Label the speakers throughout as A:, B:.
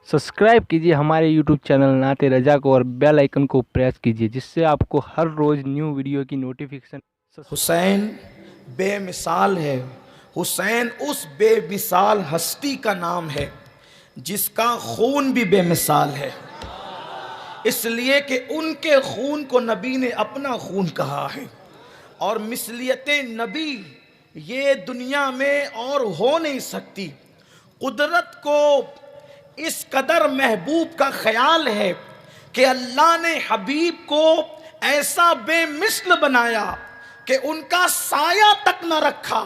A: Subscribe कीजिए हमारे YouTube channel नाते रजा को और बेल आइकन को प्रेस कीजिए, जिससे आपको हर रोज़ न्यू वीडियो की नोटिफिकेशन।
B: हुसैन बेमिसाल है। हुसैन उस बेमिसाल हस्ती का नाम है जिसका खून भी बेमिसाल है, इसलिए कि उनके खून को नबी ने अपना खून कहा है। और मिसलियत नबी ये दुनिया में और हो नहीं सकती। कुदरत को इस कदर महबूब का ख्याल है कि अल्लाह ने हबीब को ऐसा बेमिसल बनाया कि उनका साया तक न रखा।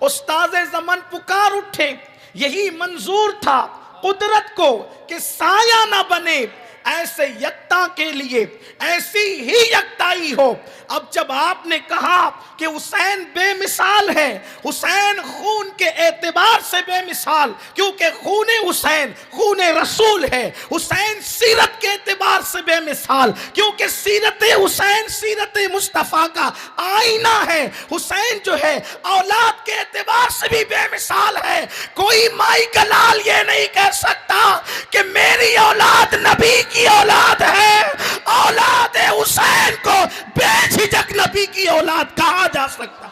B: उस्ताज़े ज़मान पुकार उठे, यही मंजूर था कुदरत को कि साया ना बने, ऐसे यकता के लिए ऐसी ही यकताई हो। अब जब आपने कहा कि हुसैन बेमिसाल है, हुसैन खून के एतबार से बेमिसाल, क्योंकि खूने हुसैन खूने रसूल है। हुसैन सीरत के एतबार से बेमिसाल, क्योंकि सीरत हुसैन सीरत मुस्तफ़ा का आईना है। हुसैन जो है औलाद के एतबार से भी बेमिसाल है। कोई माई का लाल ये नहीं कह सकता कि मेरी औलाद नबी की औलाद है। औलाद हुसैन को बेझिझक नबी की औलाद कहा जा सकता,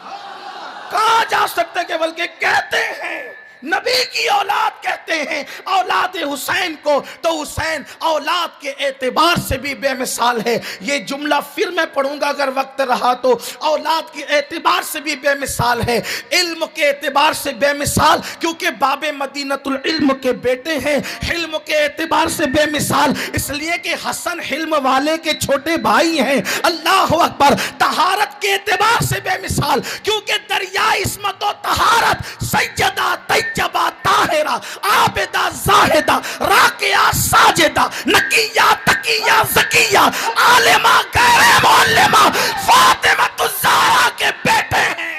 B: कहा जा सकता है, बल्कि कहते हैं नबी की औलाद कहते हैं औलाद हुसैन को। तो हुसैन औलाद के एतबार से भी बेमिसाल है। ये जुमला फिर मैं पढ़ूंगा अगर वक्त रहा तो। औलाद के एतबार से भी बेमिसाल है, इल्म के एतबार से बेमिसाल, क्योंकि बाबे मदीनतुल इल्म के बेटे हैं। हिल्म के एतबार से बेमिसाल इसलिए कि हसन हिल्म वाले के छोटे भाई हैं। अल्लाह अकबर। तहारत के एतबार से बेमिसाल, क्योंकि दरिया इस्मत और तहारत सैयदा तैयबा ताहिरा आबिदा जाहिदा राकिया साजिदा नकिया तकिया ज़किया आलिमा गैर मुअल्लिमा फातिमा ज़हरा के बेटे हैं।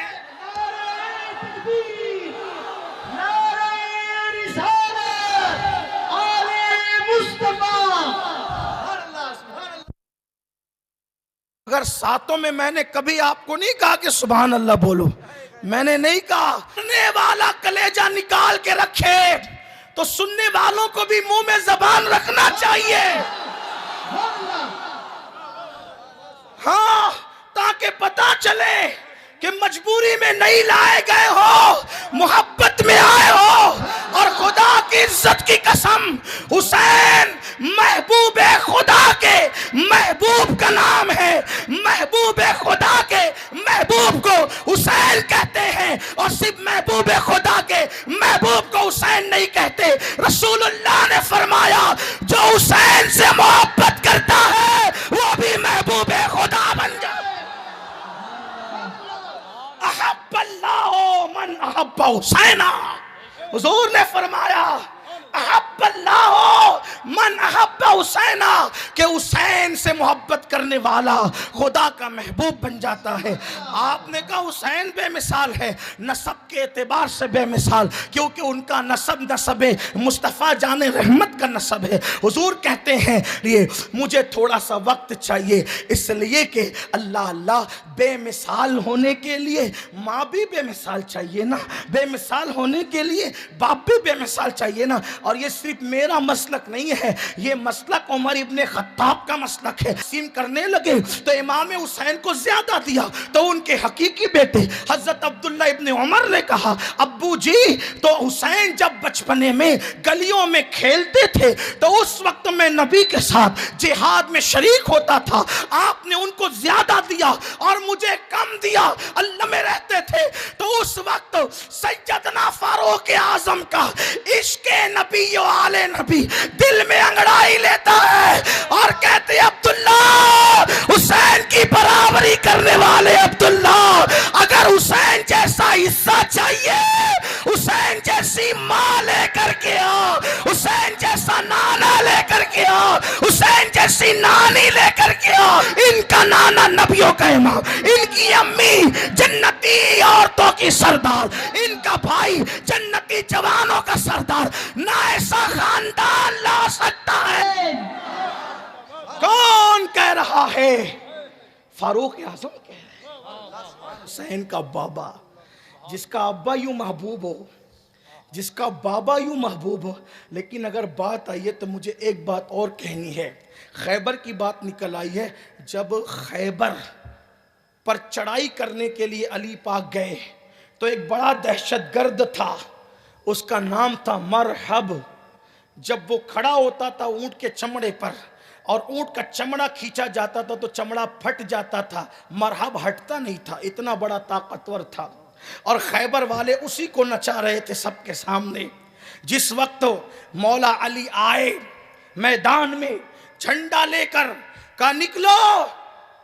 B: अगर सातों में मैंने कभी आपको नहीं कहा कि सुभान अल्लाह बोलो, मैंने नहीं कहा। सुनने वाला कलेजा निकाल के रखे तो सुनने वालों को भी मुंह में जबान रखना चाहिए। हाँ, ताकि पता चले कि मजबूरी में नहीं लाए गए हो, मोहब्बत में आए हो। और खुदा की इज्जत की कसम, हुसैन महबूब खुदा के महबूब का नाम है। महबूब खुदा के महबूब को हुसैन कहते हैं, और सिर्फ महबूब खुदा के महबूब को हुसैन नहीं कहते। रसूलुल्लाह ने फरमाया जो हुसैन से मोहब्बत करता है वो भी महबूब खुदा बन जाए। अहब्बल्लाहु मन अहब्बा हुसैना, हुजूर ने फरमाया अहब्बल्लाहु मन अहब्बा हुसैना, कि हुसैन से मोहब्बत करने वाला खुदा का महबूब बन जाता है। आपने कहा हुसैन बेमिसाल है, नसब के एतबार से बेमिसाल, क्योंकि उनका नसब नसब मुस्तफ़ा जाने रहमत का नसब है। हुजूर कहते हैं ये मुझे थोड़ा सा वक्त चाहिए, इसलिए कि अल्लाह अल्लाह बेमिसाल होने के लिए माँ भी बेमिसाल चाहिए ना, बेमिसाल होने के लिए बाप भी बेमिसाल चाहिए ना। और ये सिर्फ मेरा मसलक नहीं है, ये मसलक उमर इब्ने खत्ताब का मसलक है। तकसीम करने लगे तो इमाम हुसैन को ज्यादा दिया, तो उनके हकीकी बेटे हजरत अब्दुल्ला इब्ने उमर ने कहा अब्बू जी, तो हुसैन जब बचपने में गलियों में खेलते थे तो उस वक्त मैं नबी के साथ जिहाद में शरीक होता था, आपने उनको ज्यादा दिया और मुझे कम दिया। अल्लाह में रहते थे तो उस वक्त सैयदना फारूक आजम का इश्क नबी आले नबी दिल में अंगड़ाई लेता है और कहते अब्दुल्ला, हुसैन की बराबरी करने वाले अब्दुल्ला, अगर हुसैन जैसा हिस्सा चाहिए, हुसैन जैसी माँ लेकर के आओ, हुसैन जैसा नाना लेकर के आओ, हुसैन जैसी नानी लेकर के आओ। इनका नाना नबियों का इमाम, इनकी अम्मी जन्नती औरतों की सरदार, इनका भाई जन्नती जवानों का सरदार, ना ऐसा खानदान ला सकता है। कौन कह रहा है? फारूक आजम कह रहे हैं। हुसैन का बाबा, जिसका अब्बा यूं महबूब हो, जिसका बाबा यूं महबूब हो। लेकिन अगर बात आई है तो मुझे एक बात और कहनी है। खैबर की बात निकल आई है। जब खैबर पर चढ़ाई करने के लिए अली पाक गए तो एक बड़ा दहशतगर्द था, उसका नाम था मरहब। जब वो खड़ा होता था ऊंट के चमड़े पर और ऊंट का चमड़ा खींचा जाता था तो चमड़ा फट जाता था, मरहब हटता नहीं था, इतना बड़ा ताकतवर था। और खैबर वाले उसी को नचा रहे थे सबके सामने। जिस वक्त मौला अली आए मैदान में झंडा लेकर, कहा निकलो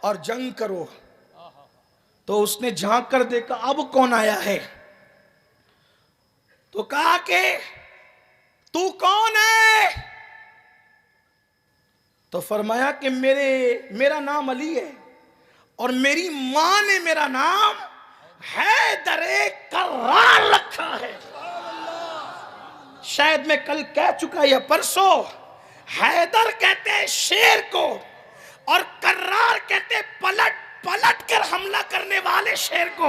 B: और जंग करो, तो उसने झांक कर देखा अब कौन आया है, तो कहा कि तू कौन है? तो फरमाया कि मेरा नाम अली है और मेरी मां ने मेरा नाम हैदरे कर्रार रखा है। शायद मैं कल कह चुका या परसों, हैदर कहते हैं शेर को और कर्रार कहते पलट पलट कर हमला करने वाले शेर को।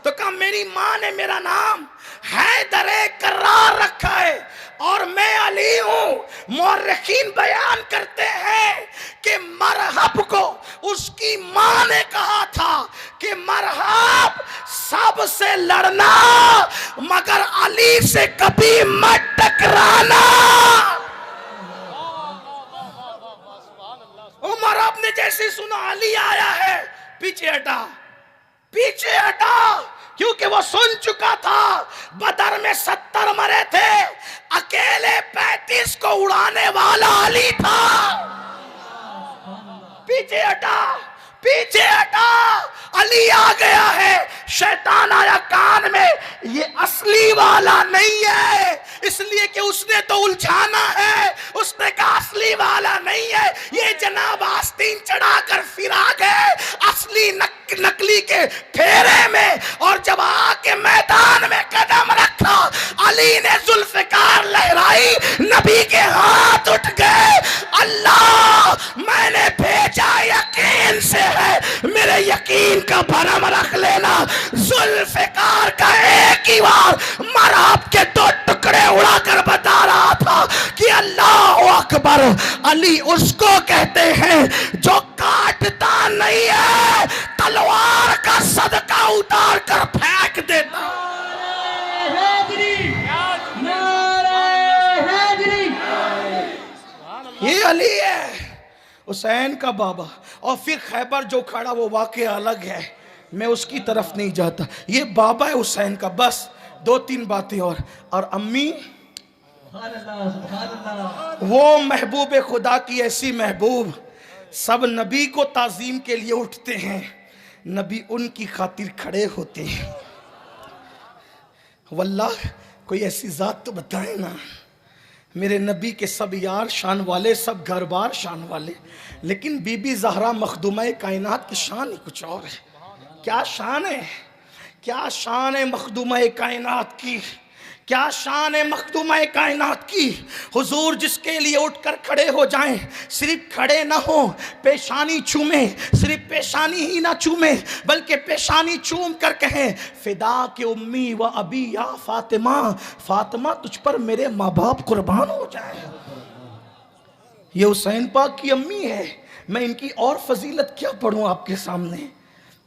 B: तो कहा मेरी मां ने मेरा नाम हैदरे कर्रार रखा है और मैं अली हूं। मुअर्रिखीन बयान करते हैं कि मरहब को उसकी मां ने कहा था कि मरहब सबसे लड़ना मगर अली से कभी मत टकराना। मरहब ने जैसे सुना अली आया है, पीछे हटा, पीछे हटा, क्योंकि वो सुन चुका था बदर में 70 मरे थे, अकेले 35 को उड़ाने वाला अली था। पीछे हटा, पीछे हटा, अली आ गया है। शैतान आया कान में, ये असली वाला नहीं है, इसलिए कि उसने तो उलझाना है। उसने कहा असली वाला नहीं है, ये जनाब आस्तीन चढ़ाकर फिर आ गए असली नकली के फेरे में। और जब आके मैदान में कदम रखा, अली ने जुल्फकार लहराई, नबी के हाथ उठ गए। अल्लाह मैंने भेजा यकीन से है, मेरे यकीन का भरम रख लेना। जुल्फकार का एक ही बार मरहब के 2 टुकड़े उड़ाकर बता रहा था कि अल्लाह अकबर। अली उसको कहते हैं जो काटता नहीं है, तलवार का सदका उतार कर फेंक देता। ये अली है, हुसैन का बाबा। और फिर खैबर जो खड़ा वो वाकया अलग है, मैं उसकी तरफ नहीं जाता। ये बाबा है हुसैन का। बस 2-3 बातें और अम्मी वो महबूब खुदा की ऐसी महबूब, सब नबी को ताजीम के लिए उठते हैं, नबी उनकी खातिर खड़े होते हैं। वल्लाह कोई ऐसी जात तो बताए ना। मेरे नबी के सब यार शान वाले, सब घर बार शान वाले, लेकिन बीबी ज़हरा मखदूमा कायनात की शान ही कुछ और है। क्या शान है, क्या शान है मखदूमा कायनात की, क्या शान है मखदूमा कायनात की। हुजूर जिसके लिए उठकर खड़े हो जाएं, सिर्फ खड़े ना हो, पेशानी चूमे, सिर्फ पेशानी ही ना चूमे बल्कि पेशानी चूम कर कहें फिदा के उम्मी व अबी या फातिमा, फातिमा तुझ पर मेरे माँ बाप कुर्बान हो जाए। ये हुसैन पाक की अम्मी है। मैं इनकी और फजीलत क्या पढ़ूं आपके सामने,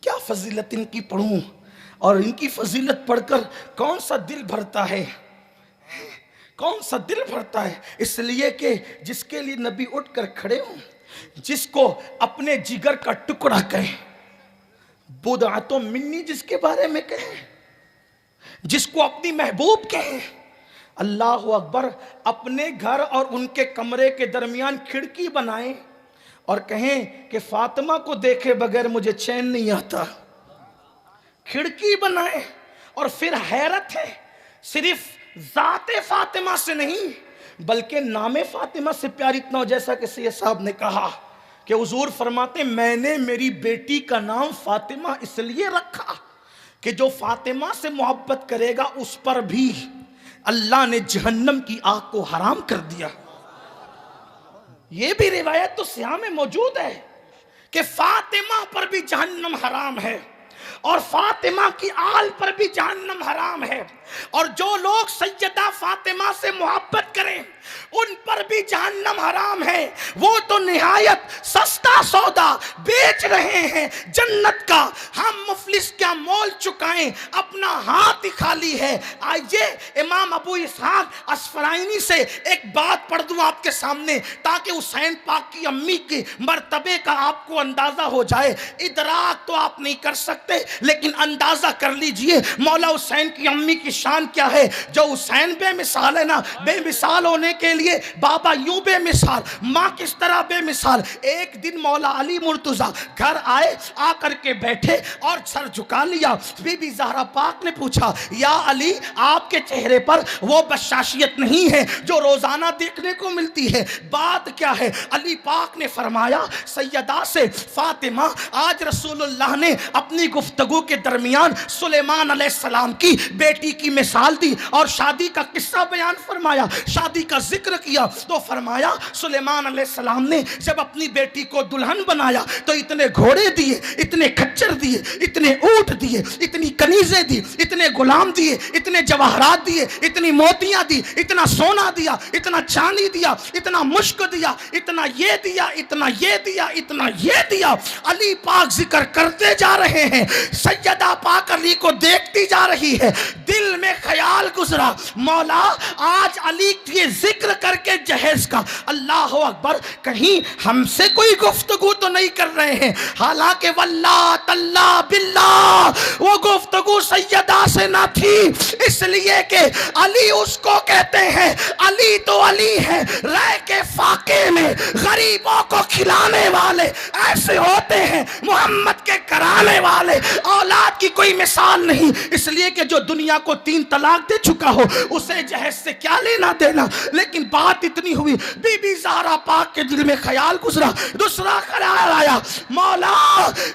B: क्या फजीलत इनकी पढ़ूं? और इनकी फजीलत पढ़कर कौन सा दिल भरता है, कौन सा दिल भरता है। इसलिए कि जिसके लिए नबी उठकर खड़े हों, जिसको अपने जिगर का टुकड़ा कहे, बुदअतो मिन्नी जिसके बारे में कहे, जिसको अपनी महबूब कहे। अल्लाह अकबर। अपने घर और उनके कमरे के दरमियान खिड़की बनाएं और कहें कि फातिमा को देखे बगैर मुझे चैन नहीं आता। खिड़की बनाए। और फिर हैरत है, सिर्फ जाते फातिमा से नहीं बल्कि नामे फातिमा से प्यार इतना हो, जैसा कि सैयद साहब ने कहा कि हुजूर फरमाते मैंने मेरी बेटी का नाम फातिमा इसलिए रखा कि जो फातिमा से मोहब्बत करेगा उस पर भी अल्लाह ने जहन्नम की आग को हराम कर दिया। यह भी रिवायत तो सियाह में मौजूद है कि फातिमा पर भी जहन्नम हराम है। और फातिमा की आल पर भी जहन्नम हराम है। और जो लोग सैयदा फातिमा से मोहब्बत करें उन पर भी जहन्नम हराम है। वो तो निहायत सस्ता सौदा बेच रहे हैं जन्नत का। हम मुफलिस क्या मोल चुकाएं, अपना हाथ ही खाली है। आइए इमाम अबू इसहाक अस्फराइनी से एक बात पढ़ दूं आपके सामने, ताकि हुसैन पाक की अम्मी के मर्तबे का आपको अंदाजा हो जाए। इदराक तो आप नहीं कर सकते, लेकिन अंदाजा कर लीजिए मौला हुसैन की अम्मी की शान क्या है। जो हुसैन बेमिसाल है ना, बेमिसाल होने के लिए बाबा यूं बेमिसाल, माँ किस तरह बेमिसाल। एक दिन मौला अली मुर्तजा घर आए, आकर के बैठे और सर झुका लिया। बीबी ज़हरा पाक ने पूछा, या अली आपके चेहरे पर वो बशाशियत नहीं है जो रोजाना देखने को मिलती है, बात क्या है। अली पाक ने फरमाया, सैयदा से फातिमा, आज रसूलुल्लाह ने अपनी गुफ्तगू के दरमियान सुलेमान अलैहिस्सलाम की बेटी की मिसाल दी और शादी का किस्सा बयान फरमाया, शादी का जिक्र किया। तो फरमाया सुलेमान अलैहिस्सलाम ने जब अपनी बेटी को दुल्हन बनाया तो इतने घोड़े दिए, इतने खच्चर दिए, इतने ऊंट दिए, इतनी कनीजें दी, इतने गुलाम दिए, इतने जवाहरात दिए, इतनी मोतियां दी, इतना सोना दिया, इतना चांदी दिया, इतना मुश्क दिया, इतना ये दिया, इतना ये दिया, इतना ये दिया। अली पाक जिक्र करते जा रहे हैं, सैयदा पाक अली को देखती जा रही है। दिल में ख्याल गुजरा, मौला आज अली के जिक्र करके जहेज का, अल्लाह अकबर, कहीं हमसे कोई गुफ्तगू तो नहीं कर रहे हैं। हालांकि वल्लाह तल्ला बिल्लाह वो गुफ्तगू सैयदा से ना थी, इसलिए कि अली उसको कहते हैं, अली तो अली है, रह के फाके में गरीबों को खिलाने वाले ऐसे होते हैं, मोहम्मद के कराने वाले। औलाद की कोई मिसाल नहीं, इसलिए कि जो दुनिया को 3 तलाक दे चुका हो उसे जहेज से क्या लेना देना। लेकिन बात इतनी हुई, बीबी ज़हरा पाक के दिल में ख्याल गुजरा, दूसरा ख्याल आया, मौला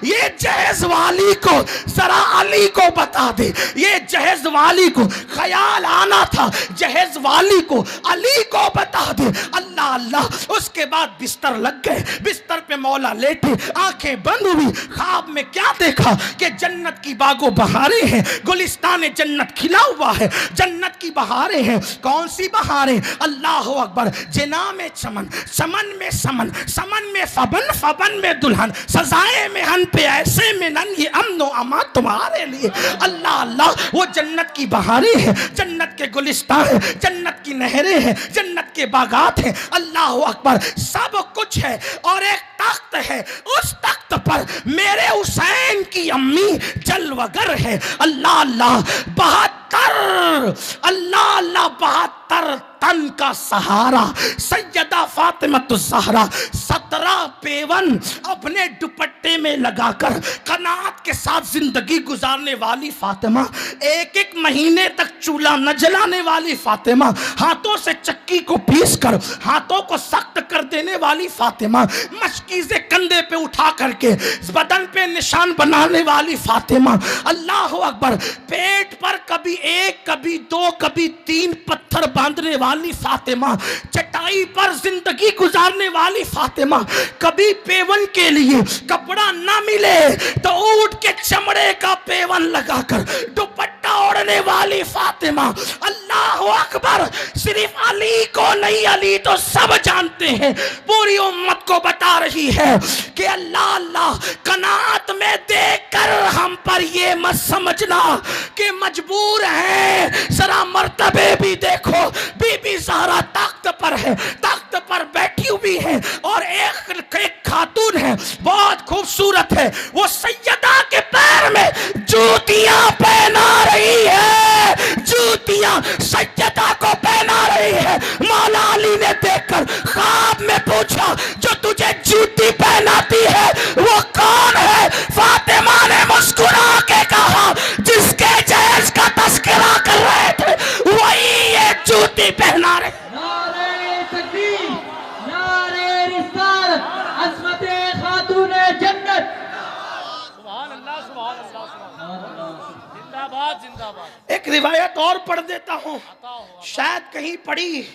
B: ये जहेज वाली को जरा अली को बता दे। ये जहेज वाली को ख्याल आना था, जहेज वाली को अली को बता दे। अल्लाह अल्लाह, उसके बाद बिस्तर लग गए, बिस्तर पे मौला लेटे, आंखें बंद हुई। ख्वाब में क्या देखा कि जन्नत की बागो बहारें हैं, गुलिस्तान जन्नत खिला हुआ है, जन्नत की बहारें हैं। कौन सी बहारें? अल्लाह अकबर, जिना में चमन, चमन में समन, समन में फबन, फबन में दुल्हन, सजाए में हन पे ऐसे में नन, ये अमनो अमा तुम्हारे लिए। अल्लाह अल्लाह, वो जन्नत की बहारें हैं, जन्नत के गुलिस्तान है, जन्नत की नहरें हैं, जन्नत के बागात हैं। अल्लाह अकबर, सब कुछ है और एक तख्त है, उस तख्त पर मेरे हुसैन की अम्मी जलवगर है। अल्लाह अल्लाह, 72 अल्लाह अल्लाह 72 तन का सहारा सैयदा फातिमा ज़हरा 17 पेवन अपने दुपट्टे में लगाकर कनात के साथ जिंदगी गुजारने वाली फातिमा, एक एक महीने तक चूल्हा न जलाने वाली फातिमा, हाथों से चक्की को पीस कर हाथों को सख्त कर देने वाली फातिमा, मशकीज़े कंधे पे उठा करके बदन पे निशान बनाने वाली फातिमा। अल्लाह अकबर, पेट पर कभी 1, कभी 2, कभी 3 पत्थर बांधने वाली फातिमा, चटाई पर जिंदगी गुजारने वाली फातिमा, कभी पेवन के लिए कपड़ा ना मिले तो ऊंट के चमड़े का पेवन लगाकर दुपट्टा ओढ़ने वाली फातिमा। अल्लाह अकबर, सिर्फ अली को नहीं, अली तो सब जानते हैं, पूरी उम्मत को बता रही है कि अल्लाह अल्लाह, कनात में देखकर हम पर ये मत समझना कि मजबूर हैं, जरा मर्तबे भी देखो। बीबी ज़हरा तख्त पर है, तख्त पर बैठी हुई है और एक खातून है, बहुत खूबसूरत है, वो सैयदा के पैर में जूतियां पहना रही है, जूतियां सैयदा को पहना रही है। मौला अली ने देखकर ख्वाब में पूछा, जो तुझे जूती पहनाती है वो कौन है? फातिमा ने मुस्कुरा के कहा, जिसके जहेज का तस्करा कर रहे थे वही ये जूती पहना रहे।
C: नारे तकबीर, नारे रिसालत, अज़मते खातूने जन्नत। सुभान अल्लाह, सुभान अल्लाह, सुभान अल्लाह, जिंदाबाद जिंदाबाद।
B: एक रिवायत और पढ़ देता हूँ, शायद कहीं पढ़ी,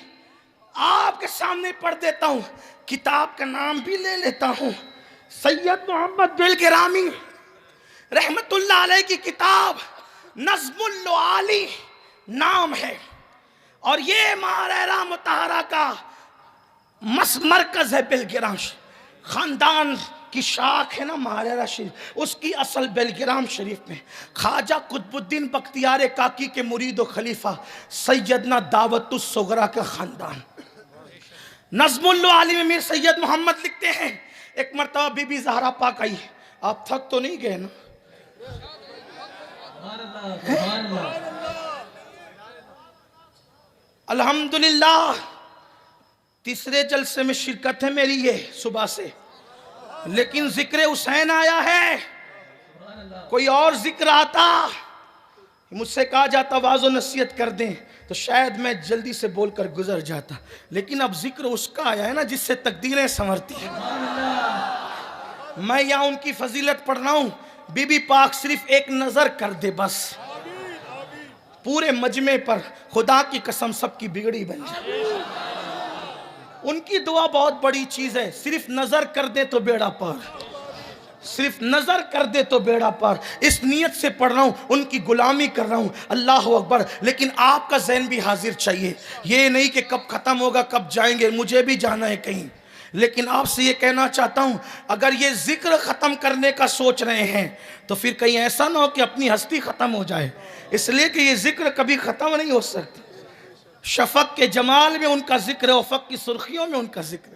B: आपके सामने पढ़ देता हूँ, किताब का नाम भी ले लेता हूँ। सैयद मोहम्मद बिल गिरामी रहमतुल्लाह अलैह की किताब नज़्मुल आली नाम है, और ये महारेरा मुताहरा का मरकज है बेलग्राम खानदान की शाख है ना महारेरा शरीफ, उसकी असल बेलग्राम शरीफ में ख्वाजा कुतुबुद्दीन बख्तियार काकी के मुरीद व खलीफा सैयदना दावतुस सुगरा का खानदान। नज़्मुल आली में मीर सैयद मोहम्मद लिखते हैं, एक मरतबा बीबी ज़हरा पाक आई। आप थक तो नहीं गए ना? अल्हम्दुलिल्लाह तीसरे जलसे में शिरकत है मेरी ये सुबह से, लेकिन जिक्र हुसैन आया है। कोई और जिक्र आता, मुझसे कहा जाता वाज़ो नसीहत कर दें तो शायद मैं जल्दी से बोलकर गुजर जाता, लेकिन अब जिक्र उसका आया है ना जिससे तकदीरें संवरती हैं। मैं यहाँ उनकी फजीलत पढ़ रहा हूँ। बीबी पाक सिर्फ एक नजर कर दे बस, पूरे मजमे पर खुदा की कसम सबकी बिगड़ी बन जाए। उनकी दुआ बहुत बड़ी चीज है, सिर्फ नजर कर दे तो बेड़ा पार, सिर्फ नजर कर दे तो बेड़ा पार। इस नियत से पढ़ रहा हूं, उनकी गुलामी कर रहा हूं, अल्लाह अकबर। लेकिन आपका ज़हन भी हाजिर चाहिए, ये नहीं कि कब खत्म होगा कब जाएंगे, मुझे भी जाना है कहीं। लेकिन आपसे ये कहना चाहता हूं, अगर ये जिक्र खत्म करने का सोच रहे हैं तो फिर कहीं ऐसा ना हो कि अपनी हस्ती खत्म हो जाए, इसलिए कि ये जिक्र कभी खत्म नहीं हो सकता। शफक के जमाल में उनका जिक्र, उफक की सुर्खियों में उनका जिक्र।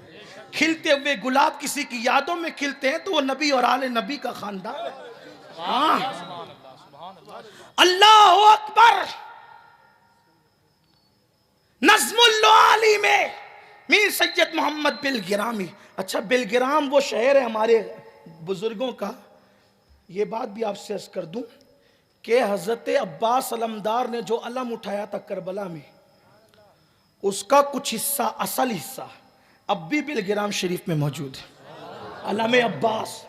B: खिलते हुए गुलाब किसी की यादों में खिलते हैं तो वो नबी और आले नबी का खानदान है। हाँ, अल्लाह अकबर। नज़्मुल आली में मीर सैयद मोहम्मद बेलग्रामी। अच्छा, बेलग्राम वो शहर है हमारे बुजुर्गों का। ये बात भी आपसे अर्ज कर दूं कि हजरत अब्बास अलमदार ने जो अलम उठाया था करबला में, उसका कुछ हिस्सा, असल हिस्सा अब भी बेलग्राम शरीफ में मौजूद है, अलम अब्बास।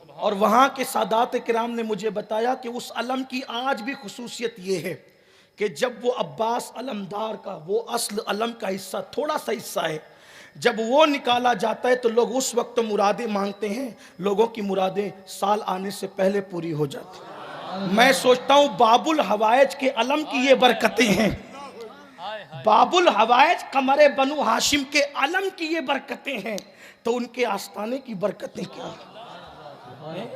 B: और वहाँ के सादात किराम ने मुझे बताया कि उस अलम की आज भी खुसूसियत ये है कि जब वो अब्बास अलमदार का वो असल अलम का हिस्सा, थोड़ा सा हिस्सा है, जब वो निकाला जाता है तो लोग उस वक्त तो मुरादें मांगते हैं, लोगों की मुरादें साल आने से पहले पूरी हो जाती। मैं सोचता हूँ बाबुल हवाइज के अलम की ये बरकतें हैं, बाबुल हवाइज कमरे बनु हाशिम के अलम की ये बरकतें हैं, तो उनके आस्थाने की बरकतें क्या हैं?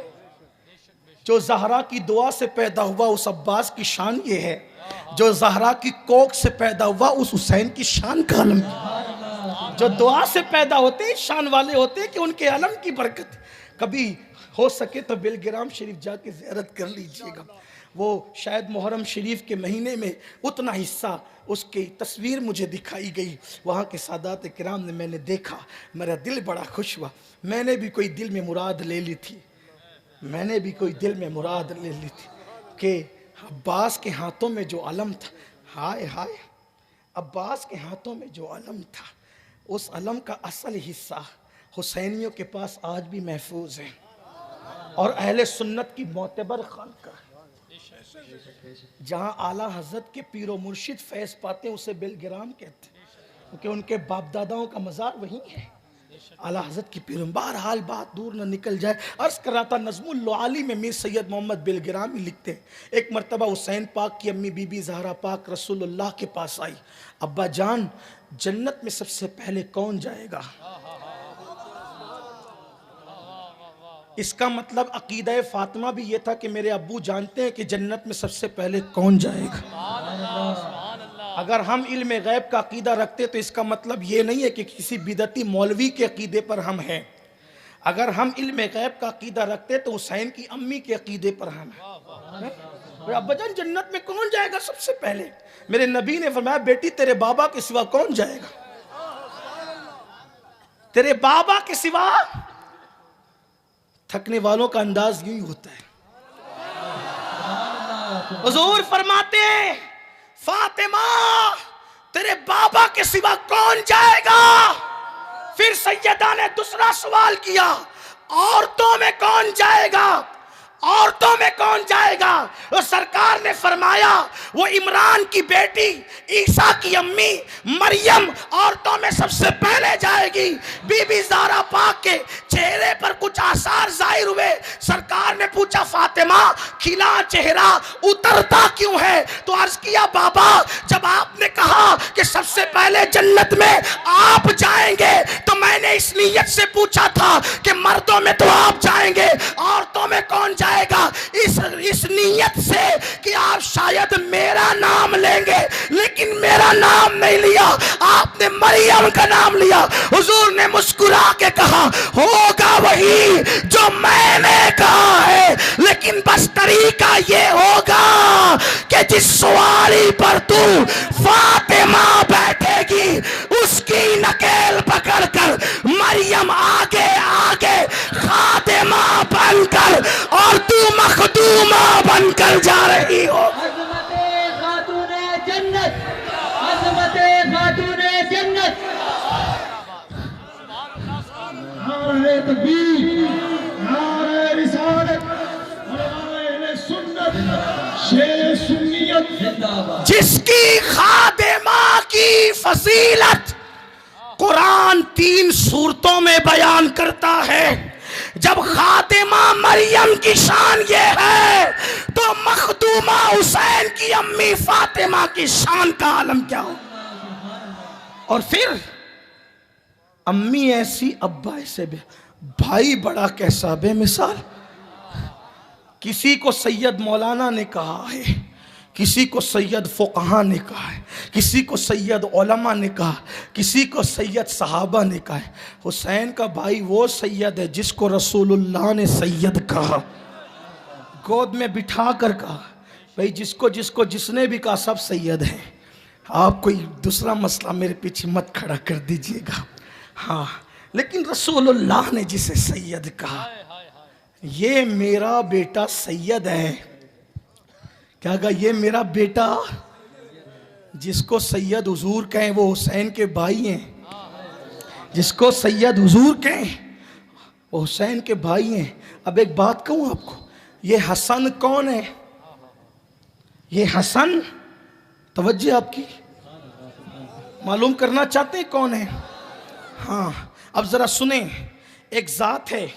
B: जो ज़हरा की दुआ से पैदा हुआ उस अब्बास की शान ये है, जो ज़हरा की कोख से पैदा हुआ उस हुसैन की शान का अलम। जो दुआ से पैदा होते हैं शान वाले होते हैं कि उनके अलम की बरकत। कभी हो सके तो बेलग्राम शरीफ जाके ज़ियारत कर लीजिएगा। वो शायद मुहर्रम शरीफ के महीने में उतना हिस्सा, उसकी तस्वीर मुझे दिखाई गई, वहाँ के सादात किराम ने, मैंने देखा, मेरा दिल बड़ा खुश हुआ। मैंने भी कोई दिल में मुराद ले ली थी, मैंने भी कोई दिल में मुराद ले ली थी कि अब्बास के हाथों में जो अलम था, हाय हाय, अब्बास के हाथों में जो अलम था, उस अलम का असल हिस्सा हुसैनियों के पास आज भी महफूज है। और अहले सुन्नत की मोतबर खानका, जहाँ आला हजरत के पीरो मुर्शिद फैज़ पाते हैं, उसे बेलग्राम कहते हैं, क्योंकि उनके बाप दादाओं का मज़ार वहीं है, आला हजरत की पीरो। बहरहाल बात दूर न निकल जाए, अर्ज़ कर रहा था नज़्मुल आली में मीर सैयद मोहम्मद बेलग्रामी लिखते हैं, एक मरतबा हुसैन पाक की अम्मी बीबी ज़हरा पाक रसूलुल्लाह के पास आई, अब्बा जान जन्नत में सबसे पहले कौन जाएगा? इसका मतलब अकीदा फातिमा भी ये था कि मेरे अब्बू जानते हैं कि जन्नत में सबसे पहले कौन जाएगा। अगर हम इल्म गैब का अकीदा रखते तो इसका मतलब ये नहीं है कि किसी बिदती मौलवी के अकीदे पर हम हैं। अगर हम इल्म गैब का अकीदा रखते तो हुसैन की अम्मी के अकीदे पर हम हैं। अब्बा जान जन्नत में कौन जाएगा सबसे पहले? मेरे नबी ने फरमाया, बेटी तेरे बाबा के सिवा कौन जाएगा? तेरे बाबा के सिवा। थकने वालों का अंदाज यूं ही होता है। हुजूर फरमाते हैं, फातिमा तेरे बाबा के सिवा कौन जाएगा? फिर सैयदा ने दूसरा सवाल किया, औरतों में कौन जाएगा? औरतों में कौन जाएगा? तो सरकार ने फरमाया, वो इमरान की बेटी, ईसा की अम्मी मरियम औरतों में सबसे पहले जाएगी। बीबी ज़हरा पाक के चेहरे पर कुछ आसार जाहिर हुए, सरकार सरकार ने पूछा फातिमा खिला चेहरा उतरता क्यों है? तो अर्ज किया बाबा जब आपने कहा कि सबसे पहले जन्नत में आप जाएंगे तो मैंने इस नीयत से पूछा था कि मर्दों में तो आप जाएंगे, औरतों में कौन जाएगा? इस नीयत से कि आप शायद मेरा नाम लेंगे, लेकिन मेरा नाम नहीं लिया, आपने मरियम का नाम लिया। हुजूर ने मुस्कुरा के कहा होगा वही जो मैंने कहा है, लेकिन बस तरीका ये होगा कि जिस सवारी पर तू फातिमा बैठेगी उसकी नकेल पकड़कर मरियम आगे आगे फातिमा बनकर और तू मखदूमा बनकर जा रही हो।
C: अज़मते खातूने जन्नत, अज़मते खातूने जन्नत।
D: नारे तकबीर, नारे रिसालत, उलमाए सुन्नत, शेर सुन्नियत जिंदाबाद।
B: जिसकी खादिमा की फजीलत कुरान 3 सूरतों में बयान करता है। जब खातिमा मरियम की शान ये है तो मखदूमा हुसैन की अम्मी फातिमा की शान का आलम क्या हो। और फिर अम्मी ऐसी अब्बा ऐसे, भाई बड़ा कैसा बेमिसाल। किसी को सैयद मौलाना ने कहा है, किसी को सैयद फुकहा ने कहा है, किसी को सैयद उलमा ने कहा, किसी को सैयद सहाबा ने कहा है। हुसैन का भाई वो सैयद है जिसको रसूलुल्लाह ने सैयद कहा, गोद में बिठा कर कहा। भाई जिसको जिसको जिसने भी कहा सब सैयद हैं। आप कोई दूसरा मसला मेरे पीछे मत खड़ा कर दीजिएगा। हाँ, लेकिन रसूलुल्लाह ने जिसे सैयद कहा, ये मेरा बेटा सैयद है। क्या कहा? ये मेरा बेटा। जिसको सैयद हुजूर कहें वो हुसैन के भाई हैं। जिसको सैयद हुजूर कहें वो हुसैन के भाई हैं। अब एक बात कहूँ आपको, ये हसन कौन है? ये हसन, तवज्जो आपकी, मालूम करना चाहते हैं कौन है? हाँ, अब जरा सुने। एक जात है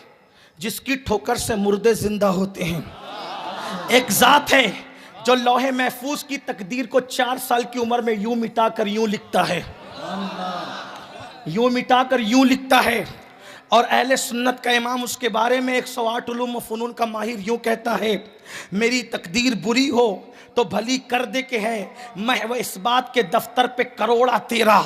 B: जिसकी ठोकर से मुर्दे जिंदा होते हैं। एक जात है जो लौहे महफूज की तकदीर को 4 साल की उम्र में यूं मिटाकर यूं लिखता है, यूं मिटाकर यूं लिखता है। और अहले सुन्नत का इमाम उसके बारे में 108 उलूम व फ़नून का माहिर यूं कहता है, मेरी तकदीर बुरी हो तो भली कर दे के है, महव इस बात के दफ्तर पे करोड़ा तेरा।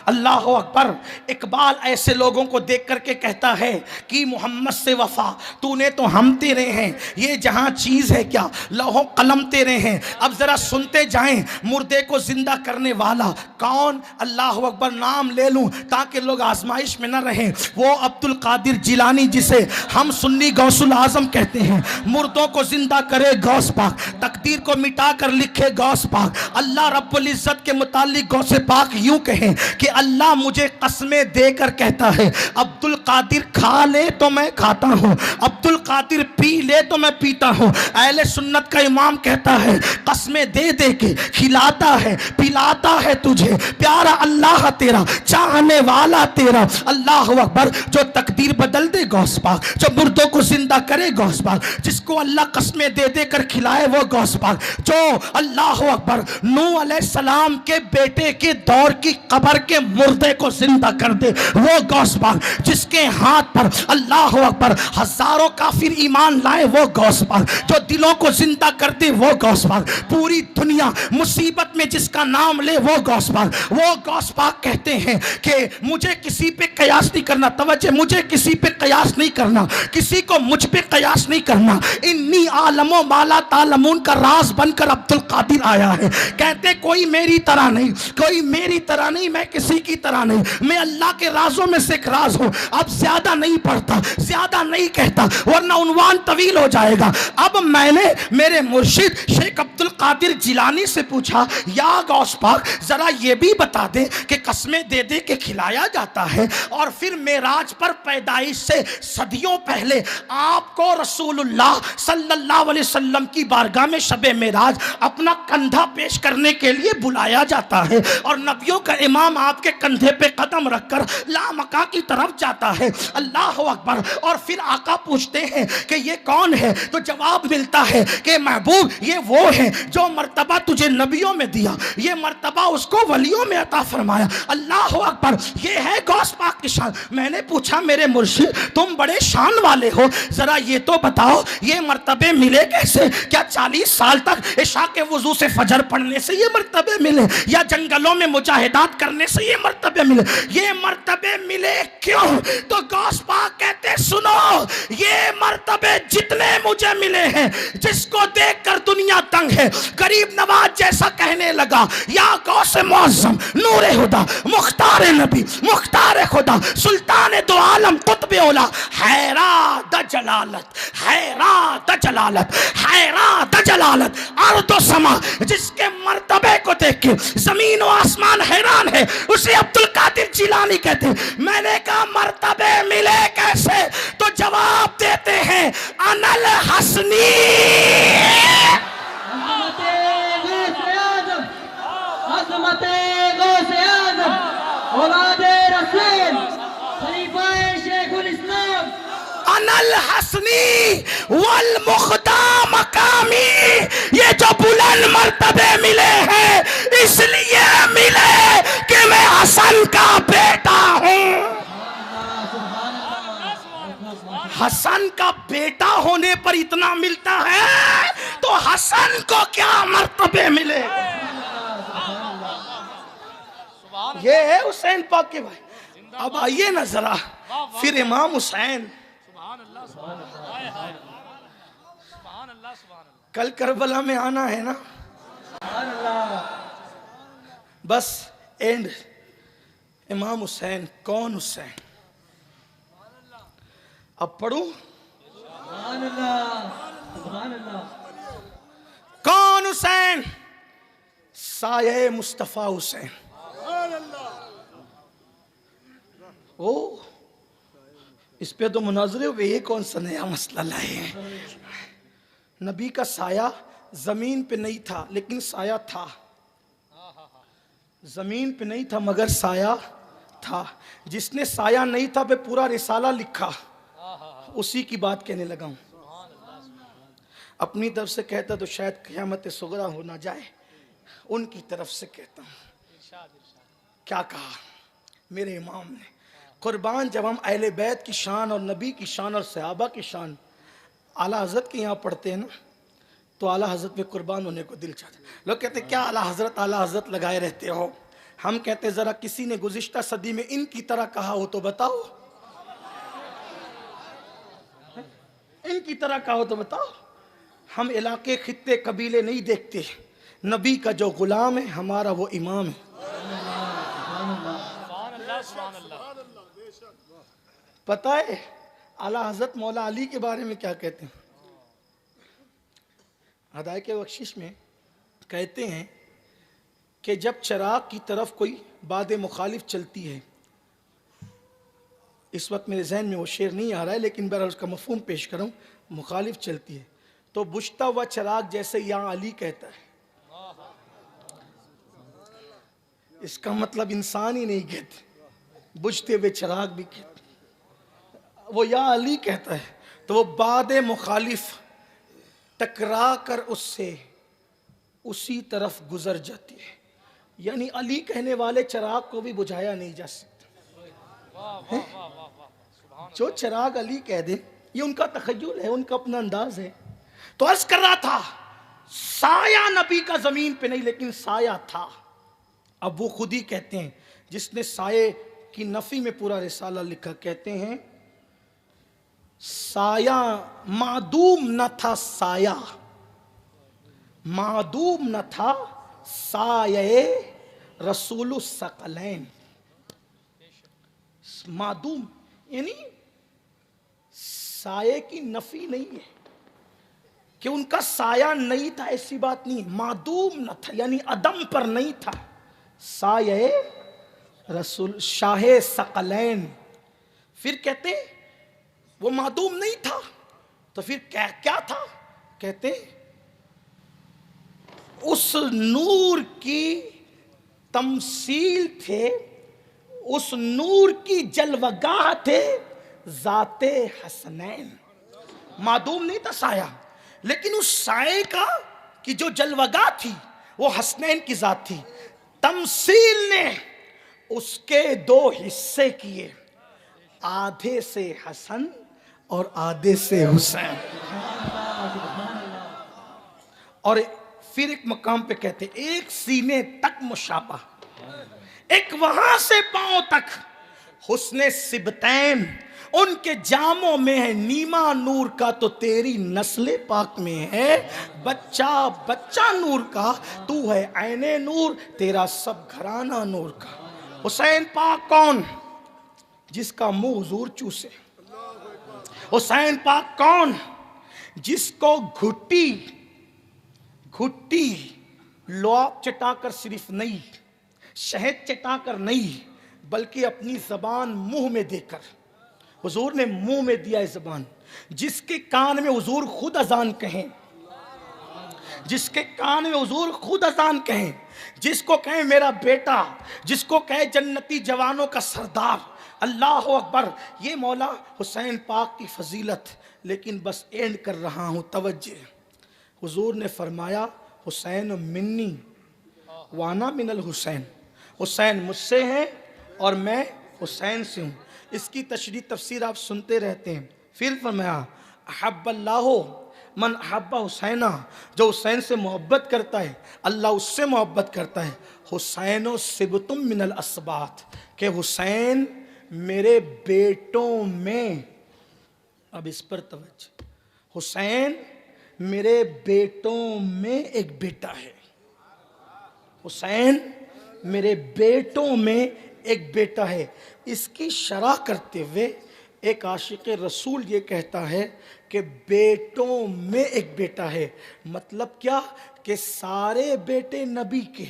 B: अल्लाह अकबर। इकबाल ऐसे लोगों को देख करके कहता है कि मोहम्मद से वफा तूने तो हम तेरे हैं, ये जहां चीज़ है क्या लौहो कलम तेरे हैं। अब ज़रा सुनते जाएं, मुर्दे को जिंदा करने वाला कौन? अल्लाह अकबर। नाम ले लूँ ताकि लोग आजमाइश में न रहें। वो अब्दुल कादिर जिलानी जिसे हम सुन्नी गौसुल आजम कहते हैं, मुर्दों को जिंदा करे गौस पाक, तकदीर को मिटा कर लिखे गौस पाक। अल्लाह रब्बुल इज्जत के मुतालिक गौसे पाक यूं कहें कि अल्लाह मुझे कसमें देकर कहता है, अब्दुल कादिर खा ले तो मैं खाता हूं, अब्दुल कादिर पी ले तो मैं पीता हूं। अहले सुन्नत का इमाम कहता है, कसमें दे दे के खिलाता है पिलाता है तुझे प्यारा अल्लाह तेरा, चाहने वाला तेरा। अल्लाह अकबर। जो तकदीर बदल दे गौस पाक, जो मुर्दों को जिंदा करे गौस पाक, जिसको अल्लाह कसमें दे दे कर खिलाए वो गौस पाक। जो अल्लाह अकबर नूह अलैहिस्सलाम के बेटे के दौर की कब्र के मुर्दे को जिंदा कर दे वो गौस पाक। जिसके हाथ पर अल्लाह अकबर हजारों काफिर ईमान लाए वो गौस पाक। जो दिलों को जिंदा कर दे वो गौस पाक। पूरी दुनिया मुसीबत में जिसका नाम ले वो गौस पाक। वो गौस पाक कहते हैं कि मुझे किसी पे कयास नहीं करना, तवज्जो, मुझे किसी पे कयास नहीं करना, किसी को मुझ पे कयास नहीं करना। इन्नी आलमो माला तालमून का राज बनकर अब्दुल कादिर आया है। कहते कोई मेरी तरह नहीं, कोई मेरी तरह नहीं, मैं किसी की तरह नहीं, मैं अल्लाह के राजों में से एक राज हूं। अब ज्यादा नहीं पढ़ता, ज्यादा नहीं कहता वरना उन्वान तवील हो जाएगा। अब मैंने मेरे मुर्शिद शेख अब्दुल कादिर जिलानी से पूछा, या गौस पाक जरा ये भी बता दे कि कसमें दे दे के खिलाया जाता है और फिर मेराज पर पैदाइश से सदियों पहले आपको रसूलुल्लाह सल्लल्लाहु अलैहि अलैहि वसल्लम की बारगाह में शबे मेराज अपना कंधा पेश करने के लिए बुलाया जाता है और नबियों का इमाम आपके कंधे पे कदम रखकर लामका की तरफ जाता है। अल्लाह अकबर। और फिर आका पूछते हैं कि ये कौन है, तो जवाब मिलता है कि महबूब ये वो है जो मर्तबा तुझे नबियों में दिया, ये मर्तबा उसको वलियों में अता फरमाया। अल्लाह अकबर। ये है गौस पाक की शान। मैंने पूछा मेरे मुर्शिद तुम बड़े शान वाले हो, जरा ये तो बताओ ये मर्तबे मिले कैसे? क्या 40 साल तक इशा के वजू से फजर पढ़ने से ये मर्तबे मिले, या जंगलों में मुजाहिदात करने से ये मर्तबे मिले? ये मर्तबे मिले क्यों? तो गौस पाक कहते सुनो, ये मर्तबे जितने मुझे मिले हैं, जिसको देखकर दुनिया तंग है, गरीब नवाज जैसा कहने लगा या गौस मुअज्जम नूरे हुदा मुख्तार नबी मुख्तार खुदा सुल्तान दो आलम कुतुब औला हैरात जलालत हैरात जलालत हैरात जलालत अर्द व समा, जिसके मर्तबे को देख के जमीन और आसमान हैरान है, उसे अब्दुल कादिर जिलानी कहते हैं। मैंने कहा मर्तबे मिले कैसे? तो जवाब देते हैं अनल हसनी
C: अज़मते गौसे आज़म औलादे रसूल खलीफाए शेखुल इस्लाम
B: अनल हसनी वल मुख्ता मकामी, ये जो बुलंद मर्तबे मिले हैं इसलिए मिले कि मैं हसन का बेटा हूँ। हसन का बेटा होने पर इतना मिलता है तो हसन को क्या मर्तबे मिले? ये है हुसैन पाक के भाई। अब आइए ना जरा फिर इमाम हुसैन, कल करबला में आना है ना, बस एंड। इमाम हुसैन कौन हुसैन? अब पढ़ूं? कौन हुसैन? साये मुस्तफा हुसैन। ओ इस पे तो मुनाजरे हुए, ये कौन सा नया मसला लाए हैं? नबी का साया जमीन पे नहीं था लेकिन साया था, जमीन पे नहीं था मगर साया था। जिसने साया नहीं था पे पूरा रिसाला लिखा, उसी की बात कहने लगा हूं। अपनी तरफ से कहता तो शायद क़यामत सुगरा हो ना जाए, उनकी तरफ से कहता हूं। क्या कहा मेरे इमाम ने? कुर्बान जब हम अहले बैत की शान और नबी की शान और सहाबा की शान आला हज़रत के यहाँ पढ़ते हैं ना, तो आला हज़रत पे कुर्बान होने को दिल चाहता है। लोग कहते क्या आला हज़रत लगाए रहते हो? हम कहते ज़रा किसी ने गुज़िश्ता सदी में इनकी तरह कहा हो तो बताओ, इनकी तरह कहा हो तो बताओ। हम इलाके खित्ते कबीले नहीं देखते, नबी का जो गुलाम है हमारा वो इमाम है। पता है आला हज़रत मौला अली के बारे में क्या कहते हैं? हदायत के बख्शिश में कहते हैं कि जब चिराग की तरफ कोई बादे मुखालिफ चलती है, इस वक्त मेरे जहन में वो शेर नहीं आ रहा है लेकिन बहरहाल उसका मफहूम पेश करूं, मुखालिफ चलती है तो बुझता हुआ चिराग जैसे या अली कहता है, इसका मतलब इंसान ही नहीं कहते, बुझते हुए चिराग भी कहते, वो या अली कहता है तो वो बादे मुखालिफ टकरा कर उससे उसी तरफ गुजर जाती है। यानी अली कहने वाले चिराग को भी बुझाया नहीं जा सकता। जो चिराग अली कह दे ये उनका तखय्युल है, उनका अपना अंदाज है। तो अर्ज कर रहा था साया नबी का जमीन पे नहीं लेकिन साया था। अब वो खुद ही कहते हैं, जिसने साये की नफी में पूरा रिसाला लिखा, कहते हैं साया मादूम न था, साया मादूम न था साये रसूल सकलैन। मादूम यानी साये की नफी नहीं है कि उनका साया नहीं था, ऐसी बात नहीं। मादूम न था यानी अदम पर नहीं था। साये रसूल शाहे सकलैन। फिर कहते वो मादूम नहीं था तो फिर क्या क्या था? कहते उस नूर की तमसील थे, उस नूर की जलवगाह थे जाते हसनैन। मादूम नहीं था साया, लेकिन उस साए का की जो जलवगाह थी वो हसनैन की जात थी। तमसील ने उसके दो हिस्से किए, आधे से हसन और आधे से हुसैन। और फिर एक मकाम पे कहते एक सीने तक मुशाबा, एक वहां से पांव तक हुस्ने सिबतैन, उनके जामों में है नीमा नूर का तो तेरी नस्ले पाक में है बच्चा बच्चा नूर का, तू है ऐने नूर तेरा सब घराना नूर का। हुसैन पाक कौन? जिसका मुंह हुजूर चूसे। हुसैन पाक कौन? जिसको घुट्टी घुट्टी लौक चटाकर सिर्फ नहीं, शहद चटाकर नहीं, बल्कि अपनी जबान मुंह में देकर, हुजूर ने मुंह में दिया है जबान। जिसके कान में हुजूर खुद अजान कहें, जिसके कान में हुजूर खुद अजान कहें, जिसको कहें मेरा बेटा, जिसको कहे जन्नती जवानों का सरदार, अल्लाह अकबर, ये मौला हुसैन पाक की फजीलत। लेकिन बस एंड कर रहा हूँ, तवज्जो। हुजूर ने फरमाया हुसैन मिन्नी वाना मिनल हुसैन, हुसैन मुझसे है और मैं हुसैन से हूँ। इसकी तशरीह तफसीर आप सुनते रहते हैं। फिर फरमाया अहब्बल्लाहु मन अहब्बा हुसैना, जो हुसैन से मोहब्बत करता है अल्लाह उससे मोहब्बत करता है। हुसैनो सिबतुम मिनल असबात, के हुसैन मेरे बेटों में, अब इस पर तवज्जो, हुसैन मेरे बेटों में एक बेटा है। हुसैन मेरे बेटों में एक बेटा है। इसकी शरह करते हुए एक आशिक रसूल ये कहता है कि बेटों में एक बेटा है, मतलब क्या कि सारे बेटे नबी के।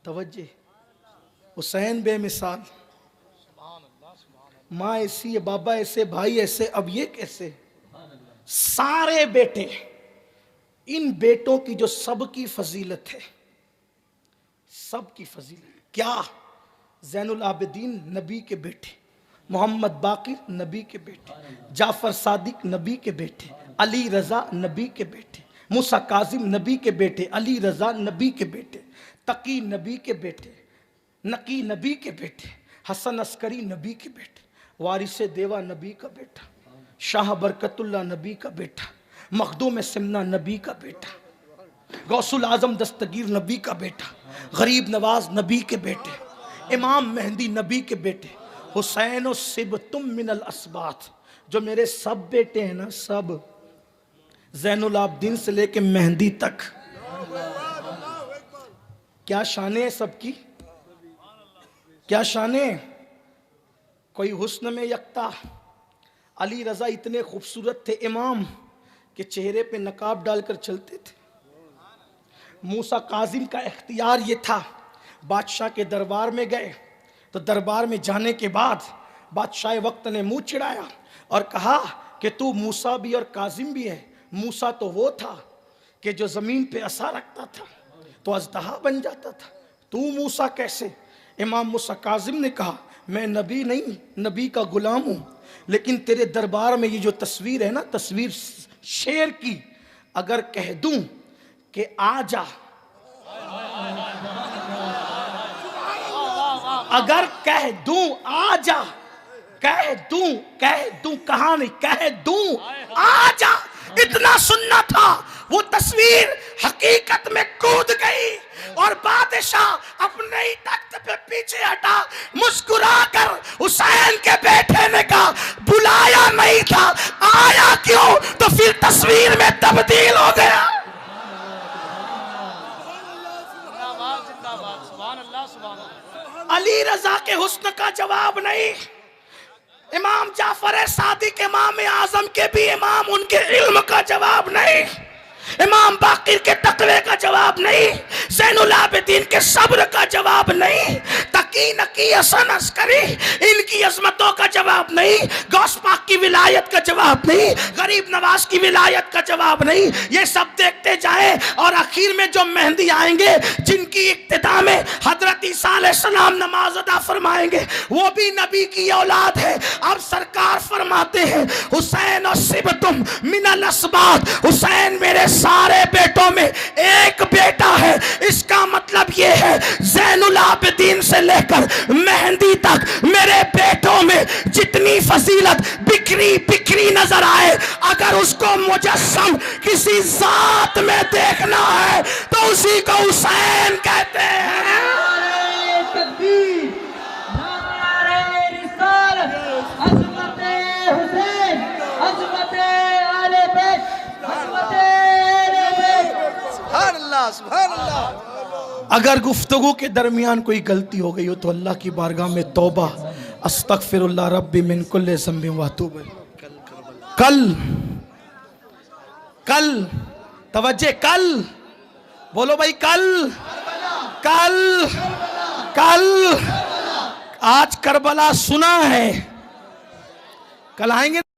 B: तवज्जो, हुसैन बेमिसाल, माँ ऐसी है, बाबा ऐसे, भाई ऐसे, अब ये कैसे? सारे बेटे, इन बेटों की जो सबकी फजीलत है, सबकी फजीलत क्या? ज़ैनुल आबिदीन नबी के बेटे, मोहम्मद बाकिर नबी के बेटे, जाफर सादिक नबी के बेटे, अली रज़ा नबी के बेटे, मूसा काजिम नबी के बेटे, अली रज़ा नबी के बेटे, तकी नबी के बेटे, नकी नबी के बेटे, हसन अस्करी नबी के बेटे, वारिस देवा नबी का बेटा, शाह बरकतुल्ला नबी का बेटा, मखदूम सिमना नबी का बेटा, गौसुल आजम दस्तगीर नबी का बेटा, गरीब नवाज नबी के बेटे, इमाम मेहंदी नबी के बेटे। हुसैन सिबतुम मिनल असबात, जो मेरे सब बेटे हैं ना, सब ज़ैनुल आबिदीन से लेके मेहंदी तक, क्या शाने है सबकी, क्या शाने। कोई हुस्न में यकता। अली रज़ा इतने खूबसूरत थे इमाम के चेहरे पे नकाब डालकर चलते थे। मूसा काजिम का इख्तियार ये था, बादशाह के दरबार में गए तो दरबार में जाने के बाद बादशाह वक्त ने मुंह चिढ़ाया और कहा कि तू मूसा भी और काजिम भी है। मूसा तो वो था कि जो ज़मीन पे असा रखता था तो अजदहा बन जाता था, तू मूसा कैसे? इमाम मूसा काजिम ने कहा मैं नबी नहीं, नबी का गुलाम हूँ, लेकिन तेरे दरबार में ये जो तस्वीर है ना, तस्वीर शेर की, अगर कह दूं कि आ जा, अगर कह दूं आ जा, कह दूं कहा नहीं, कह दूं आ जा, इतना सुनना था। वो तस्वीर हकीकत में कूद गई और बादशाह अपने ही तख्त पे पीछे हटा, मुस्कुरा कर हुसैन के बेटे ने कहा बुलाया नहीं था, आया क्यों? तो फिर तस्वीर में तब्दील हो गया। अली रजा के हुस्न का जवाब नहीं, इमाम जाफर सादिक इमाम आजम के भी इमाम, उनके इल्म का जवाब नहीं, इमाम बाकिर के तकवे का जवाब नहीं, ज़ैनुल आबिदीन के सब्र का जवाब नहीं, नकी नकी हसन अस्करी, इनकी अजमतों का जवाब नहीं, गौस पाक की विलायत का जवाब नहीं, गरीब नवाज की विलायत का जवाब नहीं। ये सब देखते जाए और आखिर में जो मेहंदी आएंगे, जिनकी इब्तिदा में हजरत ईसा अलैहिस्सलाम नमाज अदा फरमाएंगे, वो भी नबी की औलाद है। अब सरकार फरमाते हैं हुसैन और सिबतुम मिनल अस्बात, हुसैन मेरे सारे बेटों में एक बेटा है। इसका मतलब ये है ज़ैनुल आबिदीन से लेकर मेहंदी तक मेरे बेटों में जितनी फजीलत बिखरी बिखरी नजर आए, अगर उसको मुजस्सम किसी जात में देखना है तो उसी को हुसैन कहते हैं। अगर गुफ्तगू के दरमियान कोई गलती हो गई हो तो अल्लाह की बारगाह में तौबा, अस्तगफिरुल्लाह रब्बी मिन कुल्लि ज़ंबिन व अतूबु इलैह। कल तवज्जे, कल बोलो भाई, कल आज करबला सुना है, कल आएंगे।